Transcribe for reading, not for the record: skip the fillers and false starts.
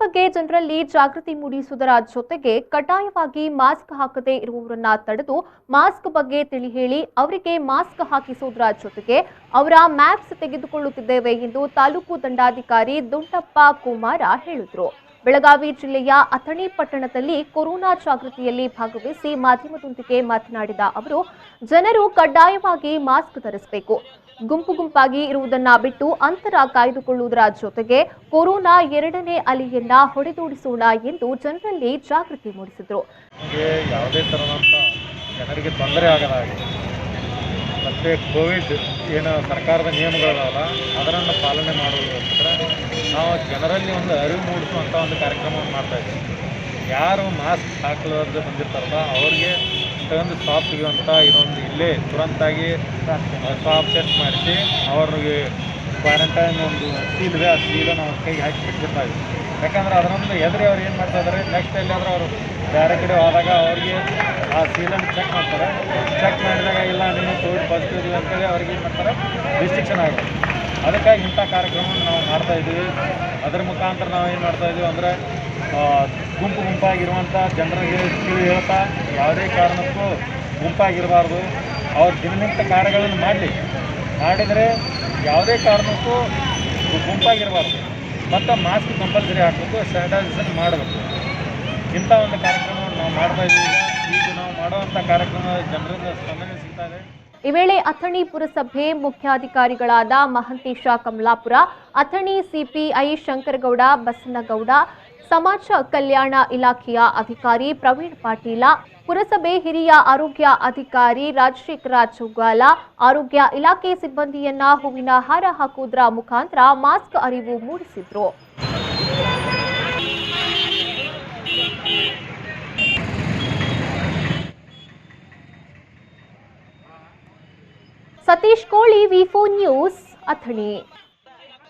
ಬಗ್ಗೆ ಜನರಲ್ಲಿ ಜಾಗೃತಿ ಮೂಡಿಸುವುದರ ಜೊತೆಗೆ ಕಡ್ಡಾಯವಾಗಿ ಮಾಸ್ಕ್ ಹಾಕದೇ ಇರುವವರನ್ನ ತಡೆದು ಮಾಸ್ಕ್ ಬಗ್ಗೆ ತಿಳಿ ಹೇಳಿ ಅವರಿಗೆ ಮಾಸ್ಕ್ ಹಾಕಿಸುವುದರ ಜೊತೆಗೆ ಅವರ ಮ್ಯಾಪ್ಸ್ ತೆಗೆದುಕೊಳ್ಳುತ್ತಿದ್ದೇವೆ ಎಂದು ತಾಲೂಕು ದಂಡಾಧಿಕಾರಿ ದುಂಡಪ್ಪ ಕುಮಾರ ಹೇಳಿದರು. ಬೆಳಗಾವಿ ಜಿಲ್ಲೆಯ ಅಥಣಿ ಪಟ್ಟಣದಲ್ಲಿ ಕೊರೋನಾ ಜಾಗೃತಿಯಲ್ಲಿ ಭಾಗವಹಿಸಿ ಮಾಧ್ಯಮದೊಂದಿಗೆ ಮಾತನಾಡಿದ ಅವರು, ಜನರು ಕಡ್ಡಾಯವಾಗಿ ಮಾಸ್ಕ್ ಧರಿಸಬೇಕು, ಗುಂಪಾಗಿ ಇರುವುದನ್ನ ಬಿಟ್ಟು ಅಂತರ ಕಾಯ್ದುಕೊಳ್ಳುವುದರ ಜೊತೆಗೆ ಕೊರೋನಾ ಎರಡನೇ ಅಲೆಯನ್ನ ಹೊಡೆದೋಡಿಸೋಣ ಎಂದು ಜನರಲ್ಲಿ ಜಾಗೃತಿ ಮೂಡಿಸಿದರು. ಯಾವುದೇ ತರಹದಂತ ಜನರಿಗೆ ತೊಂದರೆ ಆಗಲಾಗಿ ಮತ್ತು ಕೋವಿಡ್ ಏನು ಸರ್ಕಾರದ ನಿಯಮಗಳಲ್ಲ ಅದನ್ನು ಪಾಲನೆ ಮಾಡುವುದಕ್ಕೋಸ್ಕರ ನಾವು ಜನರಲ್ಲಿ ಒಂದು ಅರಿವು ಮೂಡಿಸುವಂಥ ಒಂದು ಕಾರ್ಯಕ್ರಮವನ್ನು ಮಾಡ್ತಾಯಿದ್ದೀವಿ. ಯಾರು ಮಾಸ್ಕ್ ಹಾಕಲಾರದೆ ಬಂದಿರ್ತಾರಲ್ಲ ಅವ್ರಿಗೆ ಒಂದು ಸ್ಟಾಪ್ ಸಿಗುವಂಥ ಇದೊಂದು ಇಲ್ಲೇ ತುರಂತಾಗಿ ಸ್ಟಾಪ್ ಟೆಸ್ಟ್ ಮಾಡಿಸಿ ಅವ್ರಿಗೆ ಕ್ವಾರಂಟೈನ್ ಒಂದು ಸೀಲ್ ಇದೆ, ಆ ಸೀಲು ನಾವು ಕೈಗೆ ಹಾಕಿಬಿಟ್ಟು ಬಿಡ್ತಾಯಿದ್ವಿ. ಯಾಕಂದ್ರೆ ಅದರೊಂದು ಎದುರು ಅವ್ರು ಏನು ಮಾಡ್ತಾ ಇದ್ದಾರೆ, ನೆಕ್ಸ್ಟ್ ಎಲ್ಲಾದರೂ ಅವರು ಬೇರೆ ಕಡೆ ಹೋದಾಗ ಅವ್ರಿಗೆ ಆ ಸೀಲನ್ನು ಚೆಕ್ ಮಾಡ್ತಾರೆ. ಚೆಕ್ ಮಾಡಿದಾಗ ಇಲ್ಲ ನೀವು ಕೋವಿಡ್ ಪಾಸಿಟಿವ್ ಇದೆ ಅಂತೇಳಿ ಅವ್ರಿಗೆ ಏನು ಮಾಡ್ತಾರೆ, ರಿಸ್ಟ್ರಿಕ್ಷನ್ ಆಗುತ್ತೆ. ಅದಕ್ಕಾಗಿ ಇಂಥ ಕಾರ್ಯಕ್ರಮವನ್ನು ನಾವು ಮಾಡ್ತಾಯಿದ್ದೀವಿ. ಅದರ ಮುಖಾಂತರ ನಾವು ಏನು ಮಾಡ್ತಾಯಿದ್ದೀವಿ ಅಂದರೆ ಗುಂಪಾಗಿರುವಂಥ ಜನರಿಗೆ ತಿಳಿ ಹೇಳ್ತಾ ಯಾವುದೇ ಕಾರಣಕ್ಕೂ ಗುಂಪಾಗಿರಬಾರ್ದು, ಅವ್ರ ದಿನನಿತ್ಯ ಕಾರ್ಯಗಳನ್ನು ಮಾಡಿದರೆ ಯಾವುದೇ ಕಾರಣಕ್ಕೂ ಗುಂಪಾಗಿರಬಾರ್ದು, ಮತ್ತು ಮಾಸ್ಕ್ ಕಂಪಲ್ಸರಿ ಹಾಕಬೇಕು, ಸ್ಯಾನಿಟೈಸೇಷನ್ ಮಾಡಬೇಕು. ಇಂಥ ಒಂದು ಕಾರ್ಯಕ್ರಮವನ್ನು ನಾವು ಮಾಡ್ತಾಯಿದ್ದೀವಿ. ಈಗ ನಾವು ಮಾಡುವಂಥ ಕಾರ್ಯಕ್ರಮ ಜನರಿಂದ ಸ್ಪಂದನೆ ಸಿಗ್ತಾ ಇದೆ. ಈ ವೇಳೆ ಅಥಣಿ ಪುರಸಭೆ ಮುಖ್ಯಾಧಿಕಾರಿಗಳಾದ ಮಹಂತೇಶ ಕಮಲಾಪುರ, ಅಥಣಿ ಸಿಪಿಐ ಶಂಕರಗೌಡ ಬಸನಗೌಡ, ಸಮಾಜ ಕಲ್ಯಾಣ ಇಲಾಖೆಯ ಅಧಿಕಾರಿ ಪ್ರವೀಣ್ ಪಾಟೀಲ, ಪುರಸಭೆ ಹಿರಿಯ ಆರೋಗ್ಯ ಅಧಿಕಾರಿ ರಾಜಶೇಖರ ಚೌಗಾಲ, ಆರೋಗ್ಯ ಇಲಾಖೆ ಸಿಬ್ಬಂದಿಯನ್ನ ಹೂವಿನ ಹಾರ ಹಾಕುವುದರ ಮುಖಾಂತರ ಮಾಸ್ಕ್ ಅರಿವು ಮೂಡಿಸಿದ್ರು. ಸತೀಶ್ ಕೋಳಿ, ವಿ4 ನ್ಯೂಸ್, ಅಥಣಿ.